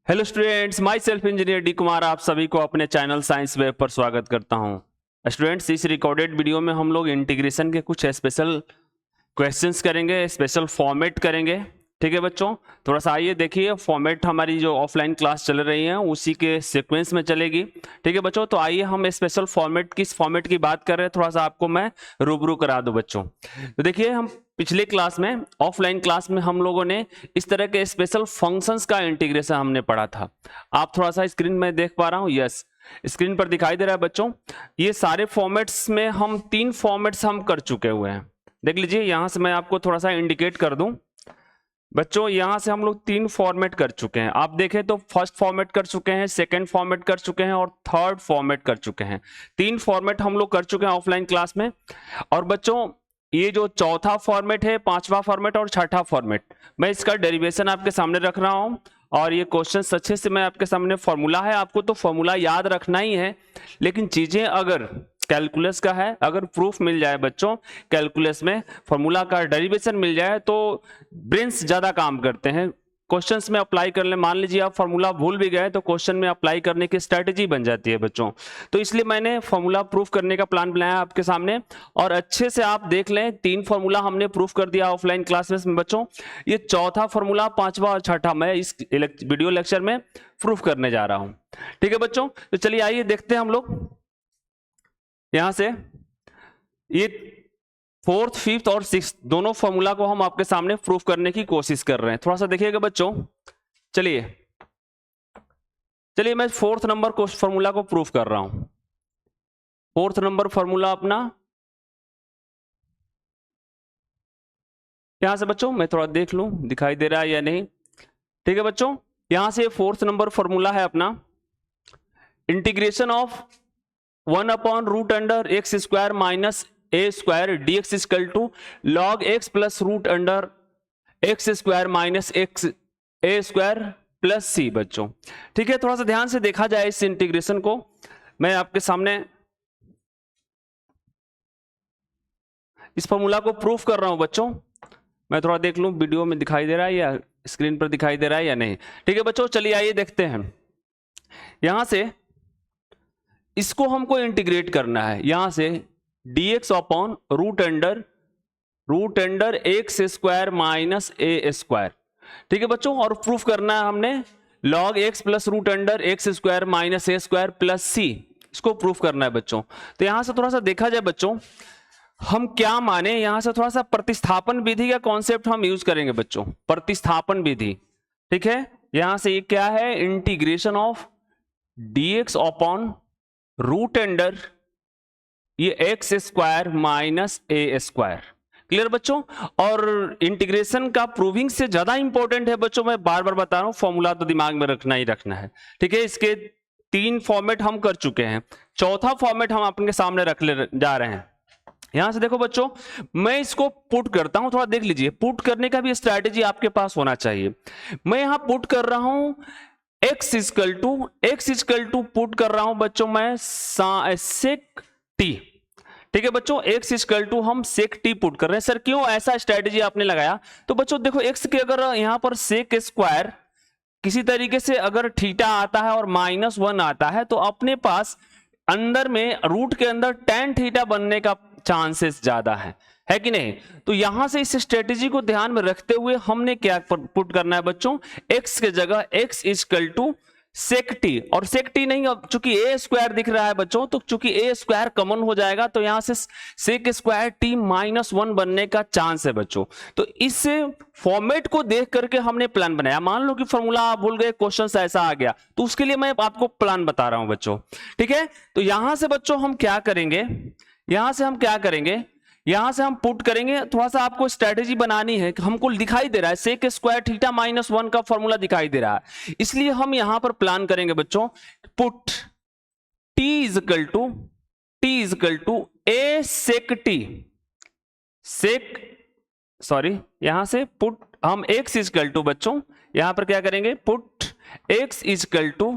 Hello students, my self engineer D Kumar आप सभी को अपने चैनल साइंस वेब पर स्वागत करता हूं। स्टूडेंट्स, इस रिकॉर्डेड वीडियो में हम लोग इंटीग्रेशन के कुछ स्पेशल क्वेश्चंस करेंगे, स्पेशल फॉर्मेट करेंगे। ठीक है बच्चों, थोड़ा सा आइए देखिए, फॉर्मेट हमारी जो ऑफलाइन क्लास चल रही है उसी के सीक्वेंस में चलेगी। ठीक है बच्चों, तो आइए हम स्पेशल फॉर्मेट किस फॉर्मेट की बात कर रहे हैं, थोड़ा सा आपको मैं रूबरू करा दूं बच्चों। तो देखिए, हम पिछले क्लास में, ऑफलाइन क्लास में हम लोगों ने इस तरह के स्पेशल फंक्शंस का इंटीग्रेशन हमने पढ़ा था। आप थोड़ा सा स्क्रीन में देख पा रहा हूं, यस स्क्रीन पर दिखाई दे रहा है बच्चों। ये सारे फॉर्मेट्स में हम 3 फॉर्मेट्स हम कर चुके हुए हैं। देख लीजिए, यहां से मैं आपको थोड़ा सा इंडिकेट कर दूं बच्चों, यहां से हम लोग 3 फॉर्मेट कर चुके हैं। आप देखें तो फर्स्ट फॉर्मेट कर चुके हैं, सेकंड फॉर्मेट कर चुके हैं और थर्ड फॉर्मेट कर चुके हैं। 3 फॉर्मेट हम लोग कर चुके हैं ऑफलाइन क्लास में। और बच्चों, ये जो चौथा फॉर्मेट है, 5वां फॉर्मेट और 6ठा फॉर्मेट, मैं इसका डेरिवेशन आपके सामने रख रहा हूं। और ये क्वेश्चन अच्छे से मैं आपके सामने, फॉर्मूला है, आपको तो फॉर्मूला याद रखना ही है। लेकिन चीजें अगर कैलकुलस का है, अगर प्रूफ मिल जाए बच्चों, कैलकुलस में फॉर्मूला का डेरिवेशन मिल जाए तो ब्रेन्स ज्यादा काम करते हैं। क्वेश्चंस में अप्लाई कर ले, मान लीजिए आप फॉर्मूला भूल भी गए तो क्वेश्चन में अप्लाई करने की स्ट्रेटेजी बन जाती है बच्चों। तो इसलिए मैंने फॉर्मूला प्रूफ करने का प्लान बनाया आपके सामने, और अच्छे से आप देख लें। 3 फॉर्मूला हमने प्रूफ कर दिया ऑफलाइन क्लासेस में बच्चों। ये चौथा फॉर्मूला, 5वां और 6ठा मैं इस वीडियो लेक्चर में प्रूफ करने जा रहा हूं। ठीक है बच्चों, तो चलिए आइए देखते हैं हम लोग। यहां से ये 4th, 5th और 6th दोनों फॉर्मूला को हम आपके सामने प्रूफ करने की कोशिश कर रहे हैं। थोड़ा सा देखिएगा बच्चों। चलिए मैं 4th नंबर को फॉर्मूला को प्रूफ कर रहा हूं। 4th नंबर फॉर्मूला अपना, यहां से बच्चों मैं थोड़ा देख लूं दिखाई दे रहा है या नहीं। ठीक है बच्चों, यहां से 4th नंबर फॉर्मूला है अपना, integration of 1/√x² minus a² dx equal to log x plus √x² minus x a² plus c बच्चों। ठीक है, थोड़ा सा ध्यान से देखा जाए इस इंटीग्रेशन को। मैं आपके सामने इस फॉर्मूला को प्रूफ कर रहा हूं बच्चों। मैं थोड़ा देख लूं वीडियो में दिखाई दे रहा है या स्क्रीन पर दिखाई दे रहा है या नहीं। ठीक है बच्चों, चलिए आइए देखते हैं। यहां से इसको हमको इंटीग्रेट करना है, यहां से dx upon √x² minus a²। ठीक है बच्चों, और प्रूफ करना है हमने log x plus √x² minus a² plus c, इसको प्रूफ करना है बच्चों। तो यहां से थोड़ा सा देखा जाए बच्चों, हम क्या माने, यहां से थोड़ा सा प्रतिस्थापन विधि का कॉन्सेप्ट हम यूज करेंगे बच्चों, प्रतिस्थापन विधि। ठीक है, यहां से ये क्या है, इंटीग्रेशन ऑफ dx अपॉन √, ये x² माइनस a²। क्लियर बच्चों? और इंटीग्रेशन का प्रूविंग से ज्यादा इंपॉर्टेंट है बच्चों, मैं बार बार बता रहा हूं, फॉर्मूला तो दिमाग में रखना ही रखना है। ठीक है, इसके 3 फॉर्मेट हम कर चुके हैं, चौथा फॉर्मेट हम अपने सामने रख ले जा रहे हैं। यहां से देखो बच्चों, मैं इसको पुट करता हूं, थोड़ा देख लीजिए। पुट करने का भी स्ट्रैटेजी आपके पास होना चाहिए। मैं यहां पुट कर रहा हूं x इक्वल टू पुट कर रहा हूं बच्चों मैं सेक टी। ठीक है बच्चों, x इक्वल टू हम सेक टी पुट कर रहे हैं। सर क्यों ऐसा स्ट्रेटेजी आपने लगाया? तो बच्चों देखो, x के अगर यहां पर सेक स्क्वायर किसी तरीके से अगर थीटा आता है और -1 आता है, तो अपने पास अंदर में रूट के अंदर tan थीटा बनने का चांसेस ज्यादा है कि नहीं? तो यहां से इस स्ट्रेटेजी को ध्यान में रखते हुए हमने क्या पुट करना है बच्चों, x के जगह x equal to sec t, और सेक टी नहीं, अब चूंकि a² दिख रहा है बच्चों, तो चूंकि a² कॉमन हो जाएगा तो यहां से सेक स्क्वायर टी -1 बनने का चांस है बच्चों। तो इस फॉर्मेट को देख करके हमने प्लान बनाया। मान लो कि फॉर्मूला आप भूल गए, क्वेश्चन ऐसा आ गया, तो उसके लिए मैं आपको प्लान बता रहा हूं बच्चों। ठीक है, तो यहां से बच्चों हम क्या करेंगे, यहां से हम पुट करेंगे। थोड़ा सा आपको स्ट्रेटेजी बनानी है, हमको दिखाई दे रहा है सेक स्क्वायर थीटा -1 का फॉर्मूला दिखाई दे रहा है, इसलिए हम यहां पर प्लान करेंगे बच्चों, put t equal to a sec t, यहां से पुट हम x इक्वल टू बच्चों, यहां पर क्या करेंगे, put x equal to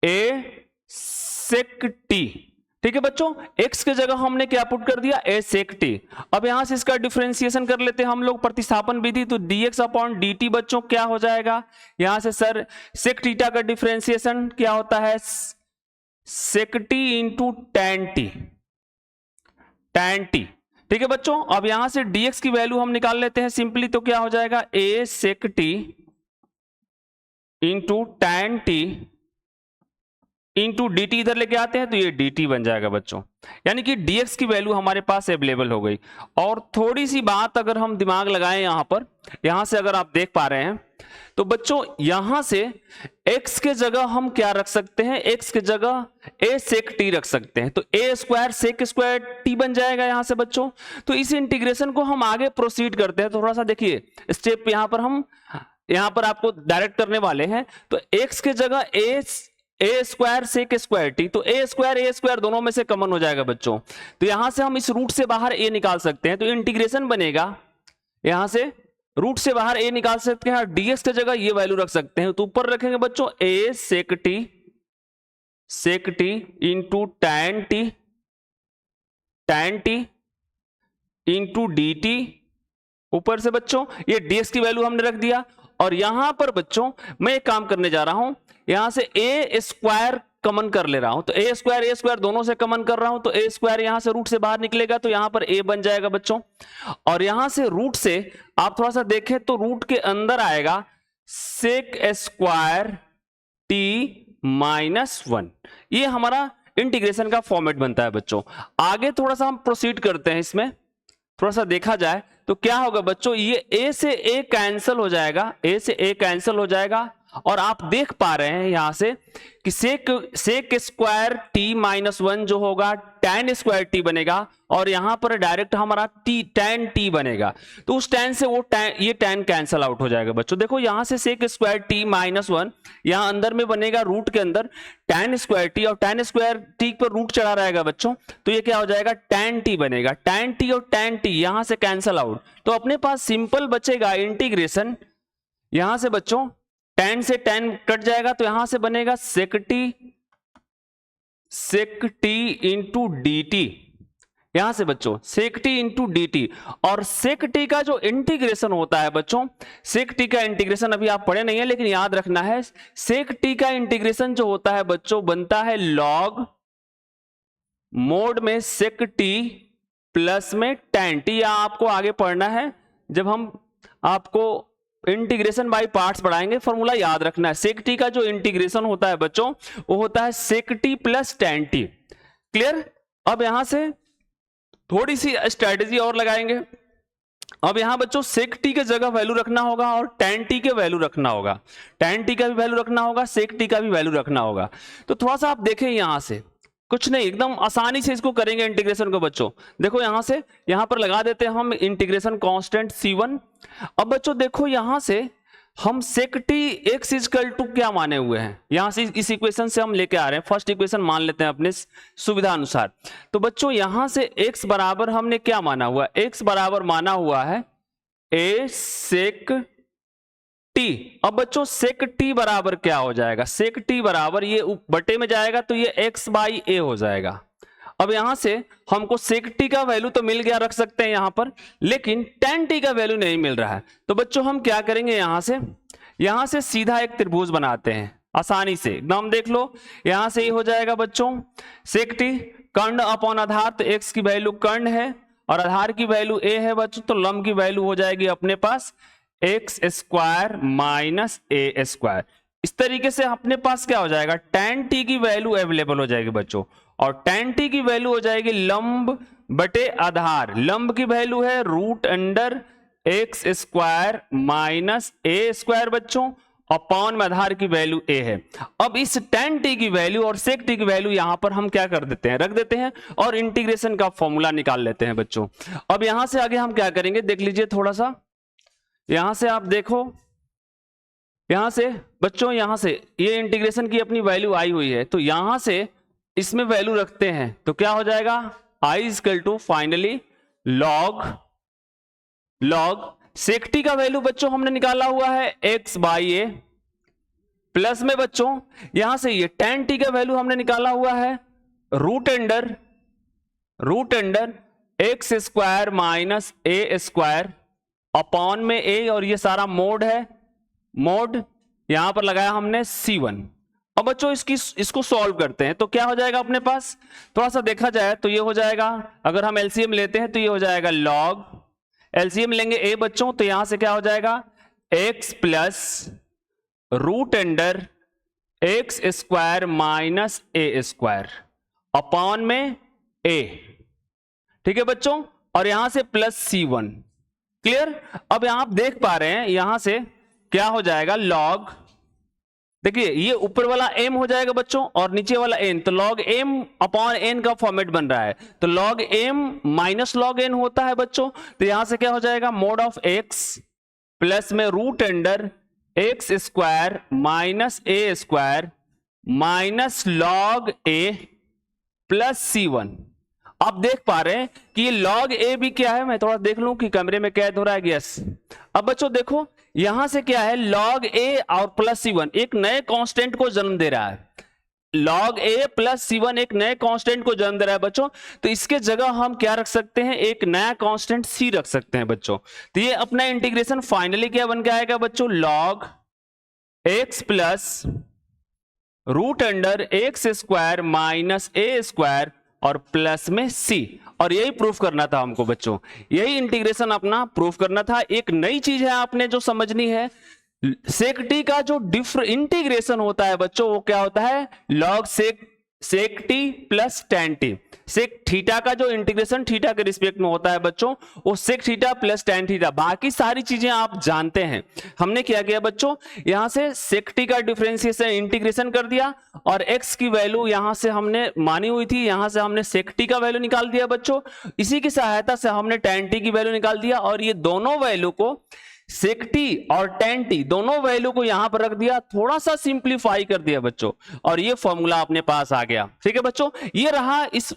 a sec t. ठीक है बच्चों, x के जगह हमने क्या पुट कर दिया, a sec t। अब यहां से इसका डिफरेंशिएशन कर लेते हैं हम लोग प्रतिस्थापन विधि, तो dx अपॉन dt बच्चों क्या हो जाएगा, यहां से सर sec थीटा का डिफरेंशिएशन क्या होता है, sec t into tan t, tan t। ठीक है बच्चों, अब यहां से dx की वैल्यू हम निकाल लेते हैं सिंपली, तो क्या हो जाएगा a sec t into tan t into d T, इधर लेके आते हैं तो ये डी टी बन जाएगा बच्चों, यानी कि dx की वैल्यू हमारे पास अवेलेबल हो गई। और थोड़ी सी बात अगर हम दिमाग लगाएं यहां पर, यहां से अगर आप देख पा रहे हैं तो बच्चों यहां से x के जगह हम क्या रख सकते हैं, x के जगह a sec t रख सकते हैं, तो a square sec square t बन जाएगा यहां से बच्चों। तो इस इंटीग्रेशन को हम आगे प्रोसीड करते हैं, थोड़ा सा देखिए स्टेप यहां पर आपको डायरेक्ट करने वाले हैं। तो x के जगह ए स्क्वायर सेक स्क्वायर टी, तो ए स्क्वायर दोनों में से कॉमन हो जाएगा बच्चों, तो यहां से हम इस रूट से बाहर ए निकाल सकते हैं, तो इंटीग्रेशन बनेगा, यहां से रूट से बाहर ए निकाल सकते हैं, डीएक्स की जगह ये वैल्यू रख सकते हैं, तो ऊपर रखेंगे बच्चों a sec t into tan t into d t, ऊपर से बच्चों ये डीएक्स की वैल्यू हमने रख दिया। और यहां पर बच्चों मैं एक काम करने जा रहा हूं, यहां से ए स्क्वायर कॉमन कर ले रहा हूं, तो ए स्क्वायर दोनों से कॉमन कर रहा हूं, तो ए स्क्वायर यहां से रूट से बाहर निकलेगा, तो यहां पर ए बन जाएगा बच्चों। और यहां से रूट से आप थोड़ा सा देखें तो रूट के अंदर आएगा सेक स्क्वायर टी माइनस 1, ये हमारा इंटीग्रेशन का फॉर्मेट बनता है बच्चों। आगे थोड़ा सा हम प्रोसीड करते हैं, इसमें थोड़ा सा देखा जाए तो क्या होगा बच्चों, ये a से a कैंसिल हो जाएगा, a से a कैंसिल हो जाएगा, और आप देख पा रहे हैं यहां से कि सेक स्क्वायर टी माइनस 1 जो होगा tan स्क्वायर टी बनेगा, और यहां पर डायरेक्ट हमारा tan टी बनेगा, तो उस tan से ये tan कैंसिल आउट हो जाएगा बच्चों। देखो यहां से सेक स्क्वायर टी माइनस 1 यहां अंदर में बनेगा, रूट के अंदर tan स्क्वायर टी, और tan स्क्वायर टी पर रूट चढ़ा रहेगा बच्चों, तो ये क्या हो जाएगा tan टी बनेगा, tan टी और tan टी यहां से कैंसिल आउट, तो अपने पास सिंपल बचेगा इंटीग्रेशन, यहां से बच्चों tan से tan कट जाएगा, तो यहां से बनेगा सेक टी इंटू डी टी, यहां से बच्चों सेक टी इंटू डी टी। और सेक टी का जो इंटीग्रेशन होता है बच्चों, सेक टी का इंटीग्रेशन अभी आप पढ़े नहीं है लेकिन याद रखना है, सेक टी का इंटीग्रेशन जो होता है बच्चों बनता है लॉग मोड में सेक टी प्लस में tan टी, या आपको आगे पढ़ना है जब हम आपको इंटीग्रेशन बाय पार्ट्स पढ़ाएंगे, फॉर्मूला याद रखना है, सेक टी का जो इंटीग्रेशन होता है बच्चों वो होता है sec t plus tan t. Clear? अब यहां से थोड़ी सी स्ट्रेटेजी और लगाएंगे। अब यहां बच्चों सेक टी के जगह वैल्यू रखना होगा और tan टी के वैल्यू रखना होगा, tan टी का भी वैल्यू रखना होगा, सेक टी का भी वैल्यू रखना होगा। तो थोड़ा सा आप देखें, यहां से कुछ नहीं, एकदम आसानी से इसको करेंगे इंटीग्रेशन को बच्चों। देखो यहां पर लगा देते हैं हम इंटीग्रेशन कांस्टेंट C1। अब बच्चों देखो यहां से हम सेक टी एक्स इजकल टू क्या माने हुए हैं, यहां से इस इक्वेशन से हम लेके आ रहे हैं, फर्स्ट इक्वेशन मान लेते हैं अपने सुविधा अनुसार। तो बच्चों यहां से x बराबर हमने क्या माना हुआ, x बराबर माना हुआ है a सेक टी। अब बच्चों सेक टी बराबर क्या हो जाएगा, सेक टी बराबर ये बटे में जाएगा तो ये x बाई ए हो जाएगा। अब यहां से हमको सेक टी का वैल्यू तो मिल गया, रख सकते हैं यहां पर, लेकिन tan टी का वैल्यू नहीं मिल रहा है, तो बच्चों हम क्या करेंगे, यहां से सीधा एक त्रिभुज बनाते हैं आसानी से, एकदम देख लो, यहां से ये हो जाएगा बच्चों सेक टी कर्ण अपॉन आधार, तो x की वैल्यू कर्ण है और आधार की वैल्यू a है बच्चों, तो लंब की वैल्यू हो जाएगी अपने पास x square minus a square. इस तरीके से अपने पास क्या हो जाएगा, tan टी की वैल्यू अवेलेबल हो जाएगी बच्चों, और tan टी की वैल्यू हो जाएगी लंब बटे आधार, लंब की वैल्यू है root under x square minus a square बच्चों, अपॉन में आधार की वैल्यू a है। अब इस tan टी की वैल्यू और सेक टी की वैल्यू यहां पर हम क्या कर देते हैं, रख देते हैं, और इंटीग्रेशन का फॉर्मूला निकाल लेते हैं बच्चों। अब यहां से आगे हम क्या करेंगे, देख लीजिए थोड़ा सा, यहां से आप देखो, यहां से बच्चों यहां से ये इंटीग्रेशन की अपनी वैल्यू आई हुई है, तो यहां से इसमें वैल्यू रखते हैं तो क्या हो जाएगा, i equal to finally log sec t का वैल्यू बच्चों हमने निकाला हुआ है x बाई ए, प्लस में बच्चों यहां से ये tan टी का वैल्यू हमने निकाला हुआ है root under x square minus a square upon में ए, और ये सारा मोड है, मोड यहां पर लगाया हमने C1। अब बच्चों इसको सॉल्व करते हैं तो क्या हो जाएगा अपने पास, थोड़ा सा देखा जाए तो ये हो जाएगा, अगर हम एलसीएम लेते हैं तो ये हो जाएगा लॉग, एलसीएम लेंगे ए बच्चों तो यहां से क्या हो जाएगा x plus root under x square minus a square upon में a, ठीक है बच्चों, और यहां से प्लस C1। क्लियर। अब यहां आप देख पा रहे हैं यहां से क्या हो जाएगा लॉग, देखिए ये ऊपर वाला m हो जाएगा बच्चों और नीचे वाला n, तो log m अपॉन n का फॉर्मेट बन रहा है, तो log m minus log n होता है बच्चों, तो यहां से क्या हो जाएगा मोड ऑफ x प्लस में root under x square minus a square minus log a प्लस C1। आप देख पा रहे हैं कि ये log a भी क्या है, मैं थोड़ा देख लूं कि कैमरे में कैद हो रहा है, यस। अब बच्चों देखो यहां से क्या है log a और प्लस C1 एक नए कांस्टेंट को जन्म दे रहा है, log a प्लस C1 एक नए कांस्टेंट को जन्म दे रहा है बच्चों, तो इसके जगह हम क्या रख सकते हैं, एक नया कांस्टेंट c रख सकते हैं बच्चों। तो ये अपना इंटीग्रेशन फाइनली क्या बन के आएगा बच्चों, log x plus root under x square minus a square और प्लस में c, और यही प्रूफ करना था हमको बच्चों, यही इंटीग्रेशन अपना प्रूफ करना था। एक नई चीज है आपने जो समझनी है, सेक टी का जो इंटीग्रेशन होता है बच्चों वो क्या होता है, log sec t plus tan t. Sec theta का जो इंटीग्रेशन थीटा के रिस्पेक्ट में होता है बच्चों वो sec theta plus tan theta, बाकी सारी चीजें आप जानते हैं। हमने क्या किया बच्चों, यहां से सेक टी का डिफरेंशिएशन इंटीग्रेशन कर दिया और एक्स की वैल्यू यहां से हमने मानी हुई थी, यहां से हमने सेक टी का वैल्यू निकाल दिया बच्चों, इसी की सहायता से हमने टेन टी की वैल्यू निकाल दिया, और ये दोनों वैल्यू को सेक टी और टेन टी दोनों वैल्यू को यहां पर रख दिया, थोड़ा सा सिंप्लीफाई कर दिया बच्चों, और ये फॉर्मूला अपने पास आ गया। ठीक है बच्चों, ये रहा इस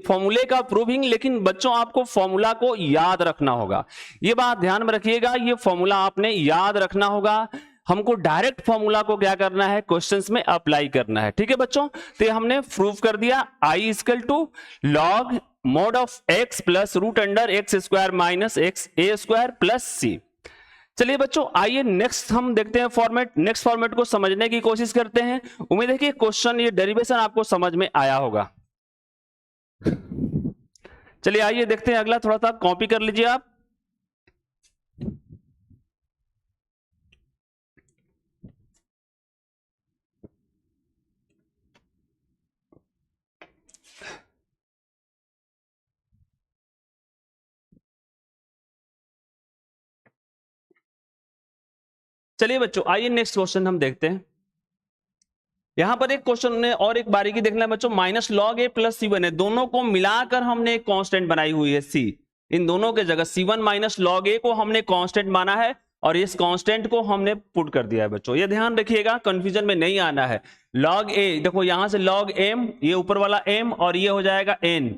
फॉर्मूले का प्रूविंग, लेकिन बच्चों आपको फॉर्मूला को याद रखना होगा, ये बात ध्यान में रखिएगा, ये फॉर्मूला आपने याद रखना होगा। हमको डायरेक्ट फॉर्मूला को क्या करना है, क्वेश्चंस में अप्लाई करना है। ठीक है बच्चों, तो हमने प्रूव कर दिया I equal to log mod of x plus root under x square minus x a square plus c। चलिए बच्चों आइए नेक्स्ट हम देखते हैं फॉर्मेट, नेक्स्ट फॉर्मेट को समझने की कोशिश करते हैं। उम्मीद है कि क्वेश्चन ये डेरिवेशन आपको समझ में आया होगा। चलिए आइए देखते हैं अगला, थोड़ा सा कॉपी कर लीजिए आप। चलिए बच्चों आइए नेक्स्ट क्वेश्चन हम देखते हैं। यहां पर एक क्वेश्चन ने और एक बारीकी देखना है बच्चों, माइनस लॉग ए प्लस C1 है, दोनों को मिलाकर हमने एक कांस्टेंट बनाई हुई है C, इन दोनों के जगह C1 माइनस लॉग ए को हमने कांस्टेंट माना है और इस कांस्टेंट को हमने पुट कर दिया है बच्चों। ये ध्यान रखिएगा, कंफ्यूजन में नहीं आना है। लॉग ए देखो यहां से लॉग m, ये ऊपर वाला m और ये हो जाएगा n,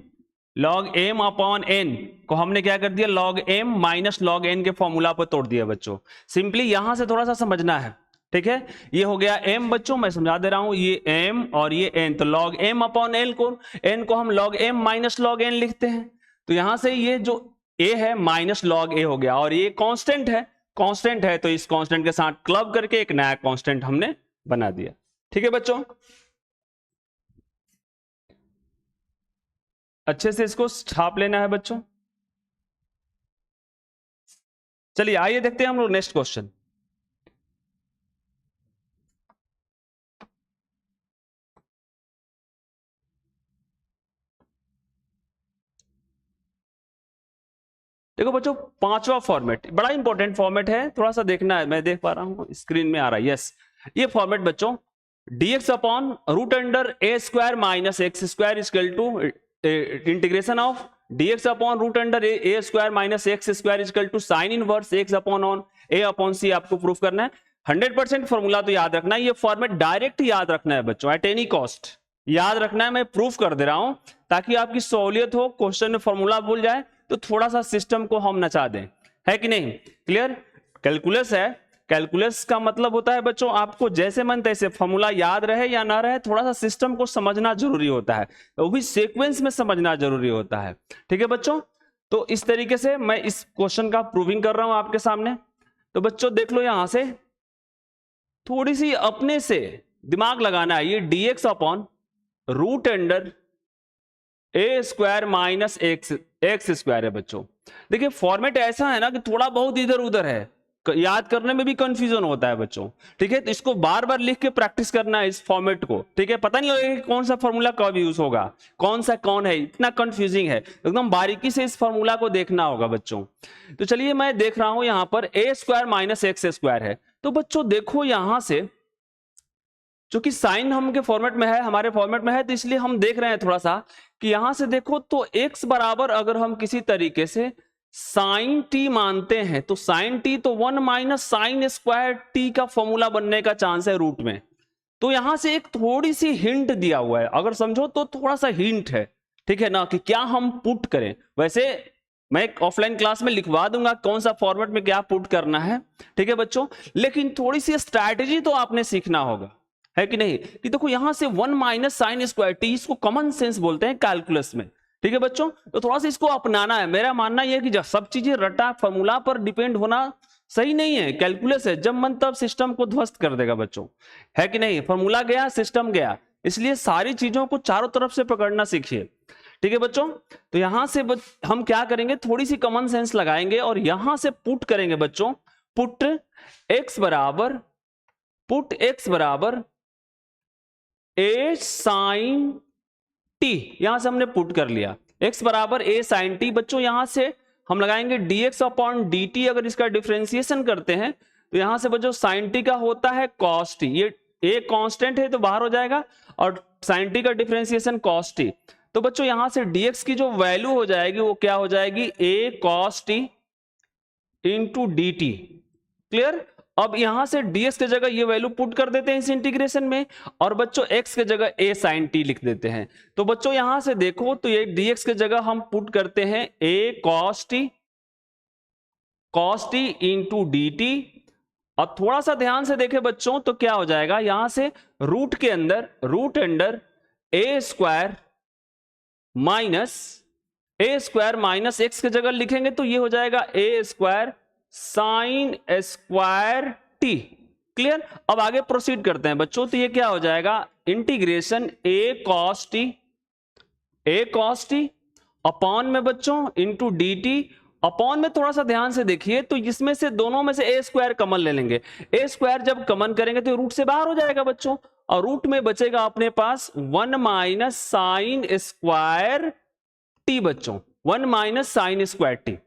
log m upon n को हमने क्या कर दिया, log m minus log n के फॉर्मूला पर तोड़ दिया बच्चों। सिंपली यहां से थोड़ा सा समझना है, ठीक है। ये हो गया m बच्चों, मैं समझा दे रहा हूं, ये m और ये n, तो log m अपॉन n को हम log m minus log n लिखते हैं। तो यहां से ये जो a है माइनस log a हो गया, और ये कांस्टेंट है, कांस्टेंट है तो इस कांस्टेंट के साथ क्लब करके एक नया कांस्टेंट हमने बना दिया। ठीक है बच्चों, अच्छे से इसको छाप लेना है बच्चों। चलिए आइए देखते हैं हम लोग नेक्स्ट क्वेश्चन। देखो बच्चों पांचवा फॉर्मेट बड़ा इंपॉर्टेंट फॉर्मेट है, थोड़ा सा देखना है, मैं देख पा रहा हूं स्क्रीन में आ रहा है, यस। ये फॉर्मेट बच्चों dx upon root under a square minus x square equal to integration of dx upon root under a square minus x square equal to sine inverse x upon a upon c आपको proof करना है। 100% formula तो याद रखना है, ये format direct याद रखना है बच्चों, एट एनी कॉस्ट याद रखना है। मैं प्रूफ कर दे रहा हूं ताकि आपकी सहूलियत हो, क्वेश्चन में फॉर्मूला भूल जाए तो थोड़ा सा सिस्टम को हम नचा दें, है कि नहीं। क्लियर, कैलकुलस है कैलकुलस का मतलब होता है बच्चों आपको जैसे मन तैसे फॉर्मूला याद रहे या ना रहे, थोड़ा सा सिस्टम को समझना जरूरी होता है, वो भी सीक्वेंस में समझना जरूरी होता है। ठीक है बच्चों, तो इस तरीके से मैं इस क्वेश्चन का प्रूविंग कर रहा हूं आपके सामने। तो बच्चों देख लो, यहां से थोड़ी सी अपने से दिमाग लगाना है। ये dx upon root under a square minus x square है बच्चों। देखिए फॉर्मेट ऐसा है ना कि थोड़ा बहुत इधर उधर है, याद करने में भी कंफ्यूजन होता है बच्चों। ठीक है, तो इसको बार बार लिख के प्रैक्टिस करना है इस फॉर्मेट को। ठीक है, पता नहीं लगेगा कि कौन सा फॉर्मूला कब यूज होगा, कौन सा कौन है, इतना कंफ्यूजिंग है, एकदम बारीकी से इस फॉर्मूला को देखना होगा बच्चों। तो चलिए मैं देख रहा हूं यहां पर ए स्क्वायर माइनस एक्स स्क्वायर है। तो बच्चों देखो यहां से चूंकि साइन हम के फॉर्मेट में है, हमारे फॉर्मेट में है, तो इसलिए हम देख रहे हैं थोड़ा सा कि यहां से देखो तो x बराबर अगर हम किसी तरीके से साइन टी मानते हैं तो साइन टी तो 1 माइनस साइन स्क्वायर टी का फॉर्मूला बनने का चांस है रूट में। तो यहां से एक थोड़ी सी हिंट दिया हुआ है, अगर समझो तो थोड़ा सा हिंट है। ठीक है ना, कि क्या हम पुट करें। वैसे मैं ऑफलाइन क्लास में लिखवा दूंगा कौन सा फॉर्मेट में क्या पुट करना है। ठीक है बच्चों, लेकिन थोड़ी सी स्ट्रैटेजी तो आपने सीखना होगा, है कि नहीं। कि देखो यहां से 1 माइनस साइन स्क्वायर टी, इसको कॉमन सेंस बोलते हैं कैलकुलस में। ठीक है बच्चों, तो थोड़ा सा इसको अपनाना है। मेरा मानना यह है कि सब चीजें रटा फॉर्मूला पर डिपेंड होना सही नहीं है, कैलकुलस है, जब मन तब सिस्टम को ध्वस्त कर देगा बच्चों, है कि नहीं। फॉर्मूला गया सिस्टम गया, इसलिए सारी चीजों को चारों तरफ से पकड़ना सीखिए। ठीक है बच्चों, तो यहां से हम क्या करेंगे, थोड़ी सी कॉमन सेंस लगाएंगे और यहां से पुट करेंगे बच्चों। पुट x बराबर ए साइन टी, यहां से हमने पुट कर लिया x बराबर ए साइन टी। बच्चों यहां से हम लगाएंगे dx अपॉन dt, अगर इसका डिफरेंशिएशन करते हैं तो यहां से बच्चों साइन टी का होता है cos t, ये a कांस्टेंट है तो बाहर हो जाएगा, और साइन टी का डिफरेंशिएशन cos t। तो बच्चों यहां से dx की जो वैल्यू हो जाएगी वो क्या हो जाएगी, a cos t into dt। Clear. अब यहां से dx की जगह ये वैल्यू पुट कर देते हैं इस इंटीग्रेशन में, और बच्चों x की जगह a sin t लिख देते हैं। तो बच्चों यहां से देखो तो ये dx की जगह हम पुट करते हैं a cos t into dt। और थोड़ा सा ध्यान से देखें बच्चों तो क्या हो जाएगा, यहां से रूट के अंदर root under a square minus x की जगह लिखेंगे तो ये हो जाएगा a square sine square t. Clear. अब आगे प्रोसीड करते हैं बच्चों, तो ये क्या हो जाएगा, integration a cos t upon में बच्चों इंटू dt। अपॉन में थोड़ा सा ध्यान से देखिए तो इसमें से दोनों में से a स्क्वायर कमन ले लेंगे। a स्क्वायर जब कमन करेंगे तो रूट से बाहर हो जाएगा बच्चों, और रूट में बचेगा अपने पास 1 माइनस साइन स्क्वायर टी बच्चों, 1 minus sign square t.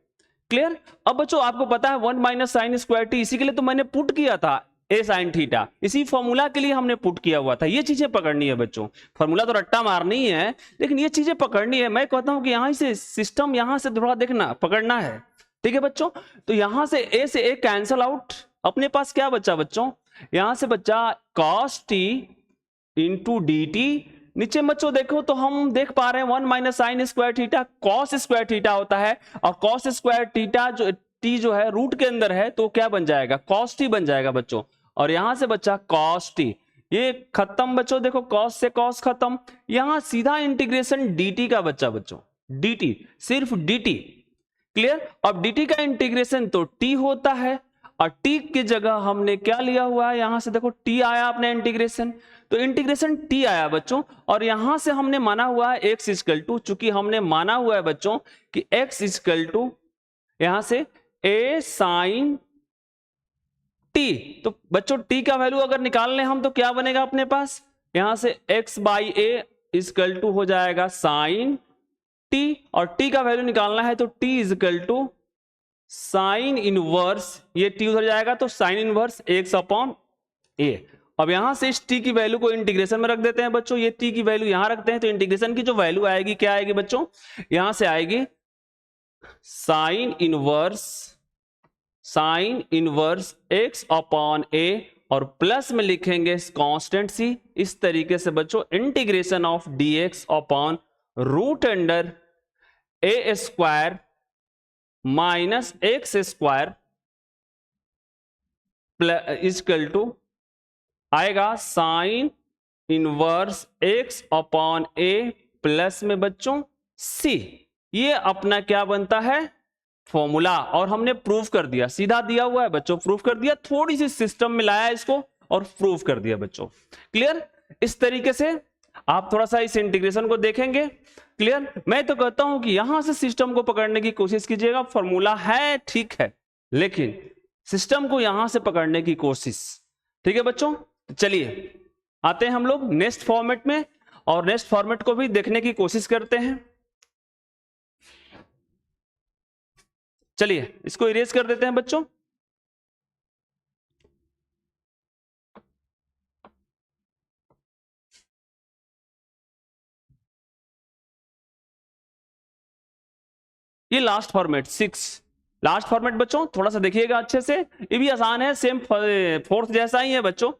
Clear. अब बच्चों आपको पता है 1 माइनस साइन स्क्वायर टी, इसी के लिए तो मैंने पुट किया था ए साइन थीटा, इसी फॉर्मूला के लिए हमने पुट किया हुआ था। ये चीजें पकड़नी है बच्चों, फॉर्मूला तो रट्टा मारनी है लेकिन ये चीजें पकड़नी है। मैं कहता हूं कि यहां से सिस्टम यहां से थोड़ा देखना पकड़ना है। ठीक है बच्चों, तो यहां से ए कैंसल आउट, अपने पास क्या बचा बच्चों, यहां से बचा cos t इंटू dt। नीचे बच्चों देखो तो हम देख पा रहे हैं 1 minus sine square theta cos square theta होता है, और कॉस स्क्वायर थीटा जो टी जो है रूट के अंदर है तो क्या बन जाएगा, कॉस टी बन जाएगा बच्चों। और यहां से बच्चा कॉस टी, ये खत्म बच्चों, देखो कॉस से कॉस खत्म, यहां सीधा इंटीग्रेशन dt का बच्चा बच्चों, dt सिर्फ dt। क्लियर। अब dt का इंटीग्रेशन तो t होता है, और t की जगह हमने क्या लिया हुआ है, यहां से देखो t आया अपने इंटीग्रेशन, तो इंटीग्रेशन t आया बच्चों, और यहां से हमने माना हुआ है x इक्वल टू, चूंकि हमने माना हुआ है बच्चों कि x इक्वल टू यहां से a साइन t, तो बच्चों t का वैल्यू अगर निकाल लें हम तो क्या बनेगा अपने पास, यहां से x by a equal to हो जाएगा साइन t, और t का वैल्यू निकालना है तो t equal to sine inverse, ये t उधर जाएगा तो sine inverse x upon a। अब यहां से इस t की वैल्यू को इंटीग्रेशन में रख देते हैं बच्चों, ये t की वैल्यू यहां रखते हैं तो इंटीग्रेशन की जो वैल्यू आएगी क्या आएगी बच्चों, यहां से आएगी sine inverse x upon a, और प्लस में लिखेंगे कांस्टेंट c। इस तरीके से बच्चों integration of dx upon root under a square minus x square equal to आएगा sine inverse x upon a plus में बच्चों c। ये अपना क्या बनता है फॉर्मूला, और हमने प्रूफ कर दिया, सीधा दिया हुआ है बच्चों, प्रूफ कर दिया, थोड़ी सी सिस्टम में लाया इसको और प्रूफ कर दिया बच्चों। क्लियर? इस तरीके से आप थोड़ा सा इस इंटीग्रेशन को देखेंगे। क्लियर? मैं तो कहता हूं कि यहां से सिस्टम को पकड़ने की कोशिश कीजिएगा, फॉर्मूला है ठीक है, लेकिन सिस्टम को यहां से पकड़ने की कोशिश। ठीक है बच्चों? चलिए आते हैं हम लोग नेक्स्ट फॉर्मेट में, और नेक्स्ट फॉर्मेट को भी देखने की कोशिश करते हैं। चलिए इसको इरेज कर देते हैं बच्चों। ये लास्ट फॉर्मेट 6, लास्ट फॉर्मेट बच्चों थोड़ा सा देखिएगा अच्छे से, ये भी आसान है, सेम फोर्थ जैसा ही है बच्चों,